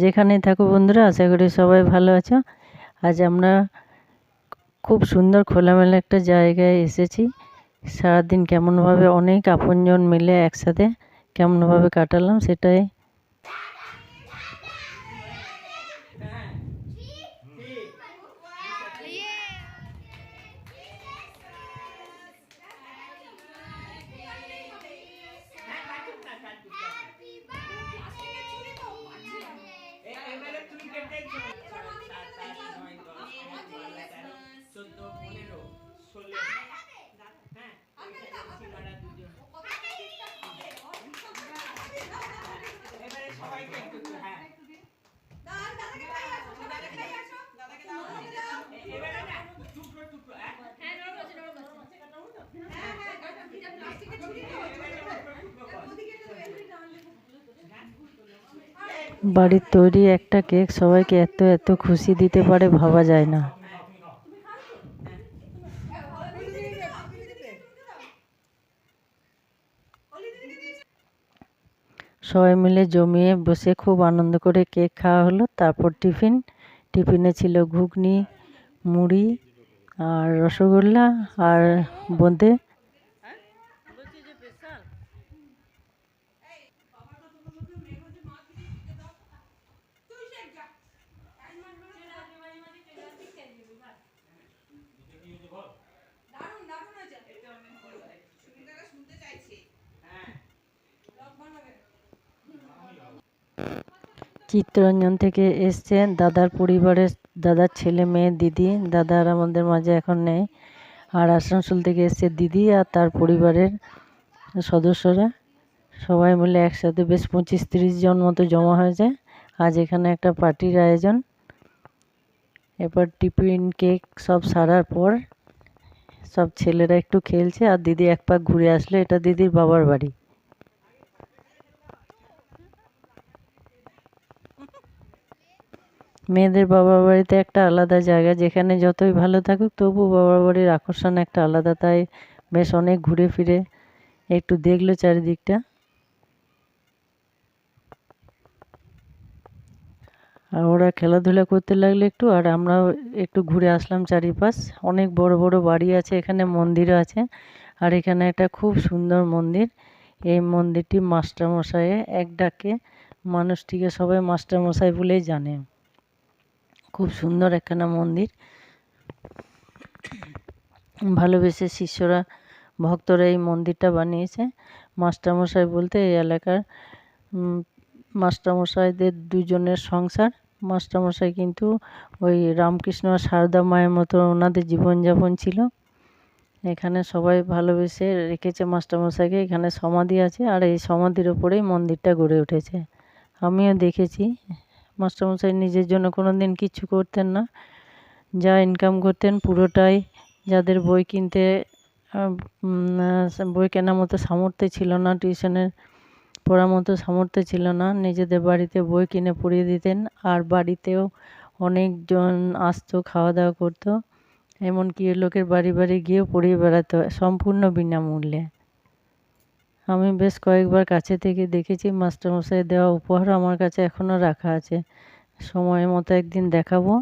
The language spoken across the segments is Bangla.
যেখানেই থাকো বন্ধুরা, আশা করি সবাই ভালো আছো। আজ আমরা খুব সুন্দর খোলামেলা একটা জায়গায় এসেছি। সারাদিন কেমনভাবে অনেক আপনজন মিলে একসাথে কেমনভাবে কাটালাম সেটাই। বাড়ির তৈরি একটা কেক সবাইকে এত এত খুশি দিতে পারে ভাবা যায় না। সবাই মিলে জমিয়ে বসে খুব আনন্দ করে কেক খাওয়া হলো। তারপর টিফিনে ছিল ঘুগনি, মুড়ি আর রসগোল্লা আর বোঁদে। চিত্তরঞ্জন থেকে এসছে দাদার পরিবারের, দাদার ছেলে মেয়ে, দিদি। দাদা আর আমাদের মাঝে এখন নেই। আর আসানসোল থেকে এসছে দিদি আর তার পরিবারের সদস্যরা। সবাই মিলে একসাথে বেশ 25-30 জন মতো জমা হয়েছে। আজ এখানে একটা পার্টির আয়োজন। এরপর টিফিন কেক সব সারার পর সব ছেলেরা একটু খেলছে আর দিদি এক পাক ঘুরে আসলো। এটা দিদির বাবার বাড়ি। মেয়েদের বাবার বাড়িতে একটা আলাদা জায়গা, যেখানে যতই ভালো থাকুক তবু বাবার বাড়ির আকর্ষণ একটা আলাদা। তাই বেশ অনেক ঘুরে ফিরে একটু দেখলো চারিদিকটা। আর ওরা খেলাধুলা করতে লাগলো একটু, আর আমরাও একটু ঘুরে আসলাম চারিপাশ। অনেক বড় বড় বাড়ি আছে, এখানে মন্দিরও আছে। আর এখানে একটা খুব সুন্দর মন্দির। এই মন্দিরটি মাস্টারমশাইয়ে এক ডাকে মানুষটিকে সবাই মাস্টারমশাই বলেই জানে। খুব সুন্দর একখানা মন্দির। ভালোবেসে শিষ্যরা, ভক্তরা এই মন্দিরটা বানিয়েছে। মাস্টারমশাই বলতে এই এলাকার মাস্টারমশাইদের দুজনের সংসার। মাস্টারমশাই কিন্তু ওই রামকৃষ্ণ আর সারদা মায়ের মতো ওনাদের জীবনযাপন ছিল। এখানে সবাই ভালোবেসে রেখেছে মাস্টারমশাইকে। এখানে সমাধি আছে, আর এই সমাধির ওপরেই মন্দিরটা গড়ে উঠেছে। আমিও দেখেছি। মাস্টারমশাই নিজের জন্য কোনো দিন কিচ্ছু করতেন না। যা ইনকাম করতেন পুরোটাই, যাদের বই কিনতে বই কেনার মতো সামর্থ্য ছিল না, টিউশনের পড়ার মতো সামর্থ্য ছিল না, নিজেদের বাড়িতে বই কিনে পড়িয়ে দিতেন। আর বাড়িতেও অনেকজন আসতো, খাওয়া দাওয়া করতো। এমনকি লোকের বাড়ি বাড়ি গিয়েও পড়িয়ে বেড়াতো সম্পূর্ণ বিনামূল্যে। আমি বেশ কয়েকবার কাছে থেকে দেখেছি। মাস্টারমশাই দেওয়া উপহার আমার কাছে এখনও রাখা আছে। সময় মতো একদিন দেখাবো।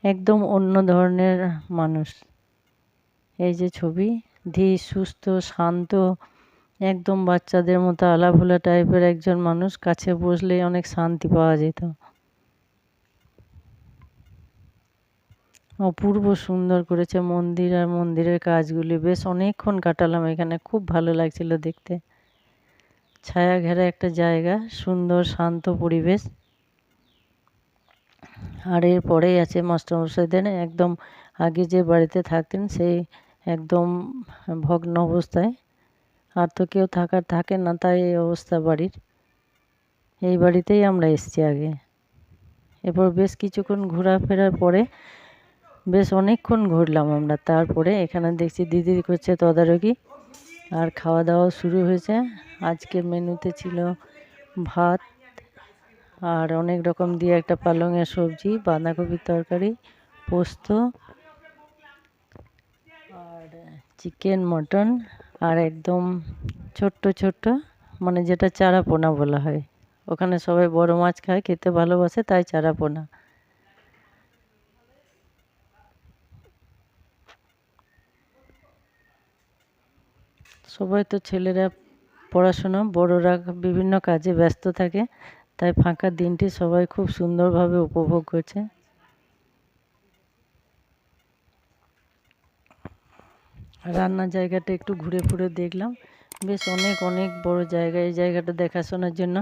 একদম অন্য ধরনের মানুষ। এই যে ছবি, ধীর সুস্থ শান্ত, একদম বাচ্চাদের মতো আলাভোলা টাইপের একজন মানুষ। কাছে বসলেই অনেক শান্তি পাওয়া যেত। অপূর্ব সুন্দর করেছে মন্দির আর মন্দিরের কাজগুলি। বেশ অনেকক্ষণ কাটালাম এখানে, খুব ভালো লাগছিল দেখতে। ছায়া ঘেরা একটা জায়গা, সুন্দর শান্ত পরিবেশ। আর এর পরেই আছে মাস্টারমশাইদের একদম আগে যে বাড়িতে থাকতেন, সেই একদম ভগ্ন অবস্থায়। আর তো কেউ থাকে না, তাই এই অবস্থা বাড়ির। এই বাড়িতেই আমরা এসেছি আগে। এরপর বেশ কিছুক্ষণ ঘোরাফেরার পরে, বেশ অনেকক্ষণ ঘুরলাম আমরা। তারপরে এখানে দেখছি দিদি করছে তদারকি, আর খাওয়া দাওয়া শুরু হয়েছে। আজকের মেনুতে ছিল ভাত আর অনেক রকম দিয়ে একটা পালংয়ের সবজি, বাঁধাকপির তরকারি, পোস্ত আর চিকেন, মটন আর একদম ছোট্ট ছোট্ট, মানে যেটা চারা পোনা বলা হয়, ওখানে সবাই বড় মাছ খায়, খেতে ভালোবাসে, তাই চারাপোনা। সবাই তো ছেলেরা পড়াশোনা, বড়রা বিভিন্ন কাজে ব্যস্ত থাকে, তাই ফাঁকা দিনটি সবাই খুব সুন্দরভাবে উপভোগ করছে। রান্নার জায়গাটা একটু ঘুরে ফুরে দেখলাম, বেশ অনেক অনেক বড় জায়গা। এই জায়গাটা দেখাশোনার জন্য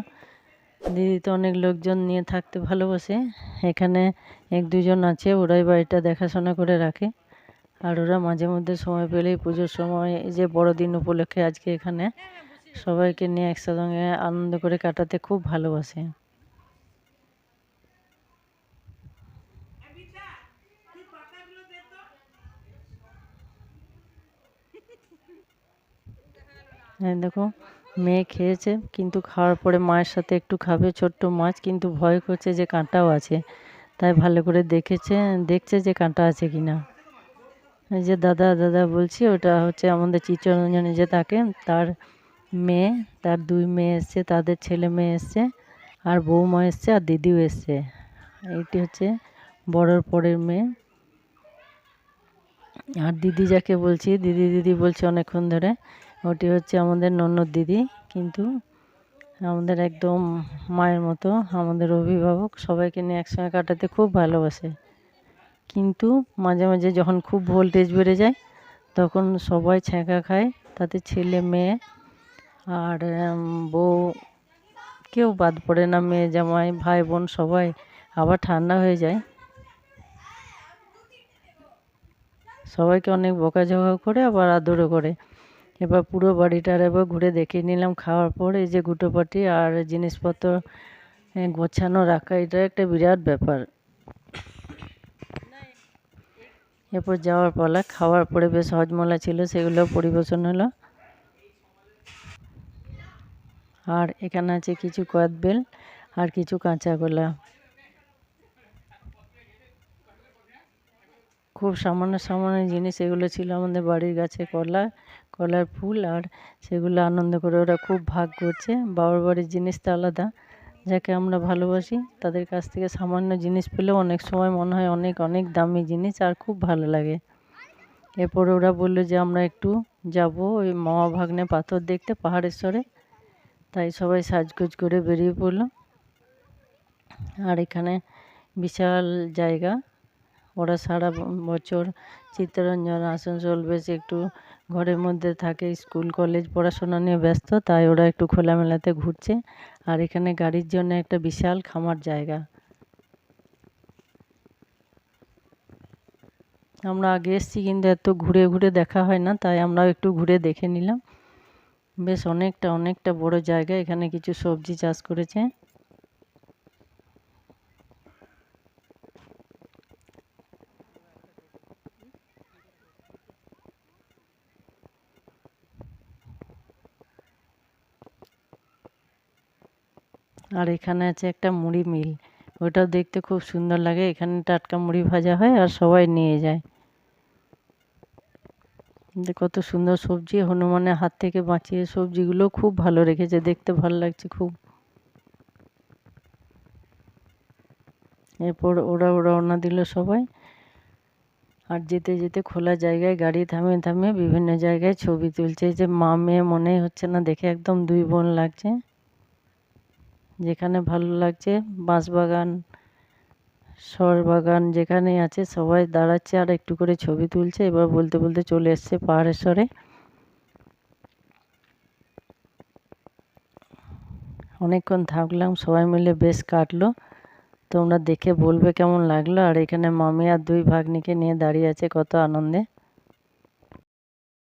দিদি তো অনেক লোকজন নিয়ে থাকতে ভালোবাসে। এখানে এক দুজন আছে, ওরাই বাড়িটা দেখাশোনা করে রাখে। আর ওরা মাঝে মধ্যে সময় পেলেই পুজোর সময়, এই যে বড়দিন উপলক্ষে আজকে এখানে সবাইকে নিয়ে একসঙ্গে আনন্দ করে কাটাতে খুব ভালোবাসে। হ্যাঁ দেখো, মেয়ে খেয়েছে, কিন্তু খাওয়ার পরে মায়ের সাথে একটু খাবে ছোট্ট মাছ, কিন্তু ভয় করছে যে কাঁটাও আছে, তাই ভালো করে দেখছে যে কাঁটা আছে কিনা। এই যে দাদা দাদা বলছি, ওটা হচ্ছে আমাদের চিত্তরঞ্জনে যে থাকে, তার মেয়ে, তার 2 মেয়ে এসছে, তাদের ছেলে মেয়ে এসছে, আর বৌমা এসছে, আর দিদিও এসছে। এইটি হচ্ছে বড়োর পরের মেয়ে। আর দিদি যাকে বলছি, দিদি দিদি বলছি অনেকক্ষণ ধরে, ওটি হচ্ছে আমাদের ননদ দিদি, কিন্তু আমাদের একদম মায়ের মতো, আমাদের অভিভাবক। সবাইকে নিয়ে একসঙ্গে কাটাতে খুব ভালোবাসে, কিন্তু মাঝে মাঝে যখন খুব ভোল্টেজ বেড়ে যায় তখন সবাই ছ্যাঁকা খায়, তাতে ছেলে মেয়ে আর বউ, কেউ বাদ পড়ে না, মেয়ে জামাই ভাই বোন সবাই। আবার ঠান্ডা হয়ে যায়, সবাইকে অনেক বকাঝকা করে, আবার আদরও করে। এবার পুরো বাড়িটার এবার ঘুরে দেখে নিলাম খাওয়ার পর। এই যে গুটোপাটি আর জিনিসপত্র গোছানো রাখা, এটা একটা বিরাট ব্যাপার। এরপর যাওয়ার পালা, খাওয়ার পরে বেশ হজমলা ছিল, সেগুলো পরিবেশন হলো। আর এখানে আছে কিছু কদবেল আর কিছু কাঁচা কলা। খুব সামান্য সামান্য জিনিস এগুলো ছিল, আমাদের বাড়ির গাছে কলার ফুল, আর সেগুলো আনন্দ করে ওরা খুব ভাগ করছে। বাবার বাড়ির জিনিস তো আলাদা, যাকে আমরা ভালোবাসি তাদের কাছ থেকে সামান্য জিনিস পেলেও অনেক সময় মনে হয় অনেক অনেক দামি জিনিস, আর খুব ভালো লাগে। এরপরে ওরা বললো যে আমরা একটু যাব ওই মামা ভাগ্নে পাথর দেখতে পাহাড়েশ্বরে, তাই সবাই সাজগোজ করে বেরিয়ে পড়লো। আর এখানে বিশাল জায়গা, ওরা সারা বছর চিত্তরঞ্জন আসানসোল বেশ একটু ঘরের মধ্যে থাকে, স্কুল কলেজ পড়াশোনা নিয়ে ব্যস্ত, তাই ওরা একটু খোলামেলাতে ঘুরছে। আর এখানে গাড়ির জন্য একটা বিশাল খামার জায়গা। আমরা আগে এসেছি, কিন্তু এত ঘুরে ঘুরে দেখা হয় না, তাই আমরাও একটু ঘুরে দেখে নিলাম। বেশ অনেকটা অনেকটা বড় জায়গা, এখানে কিছু সবজি চাষ করেছে। আর এখানে আছে একটা মুড়ি মিল, ওটাও দেখতে খুব সুন্দর লাগে। এখানে টাটকা মুড়ি ভাজা হয় আর সবাই নিয়ে যায়। কত সুন্দর সবজি, হনুমানের হাত থেকে বাঁচিয়ে সবজিগুলো খুব ভালো রেখেছে, দেখতে ভালো লাগছে খুব। এরপর ওরা রওনা দিল সবাই। আর যেতে যেতে খোলা জায়গায় গাড়ি থামিয়ে থামিয়ে বিভিন্ন জায়গায় ছবি তুলছে। যে মা মেয়ে মনেই হচ্ছে না দেখে, একদম 2 বোন লাগছে। যেখানে ভালো লাগছে, বাঁশবাগান বাগান যেখানেই আছে, সবাই দাঁড়াচ্ছে আর একটু করে ছবি তুলছে। এবার বলতে বলতে চলে এসছে পাহাড়েশ্বরে। অনেকক্ষণ থাকলাম, সবাই মিলে বেশ কাটলো। তোমরা দেখে বলবে কেমন লাগলো। আর এখানে মামি আর 2 ভাগ্নিকে নিয়ে দাঁড়িয়ে আছে কত আনন্দে।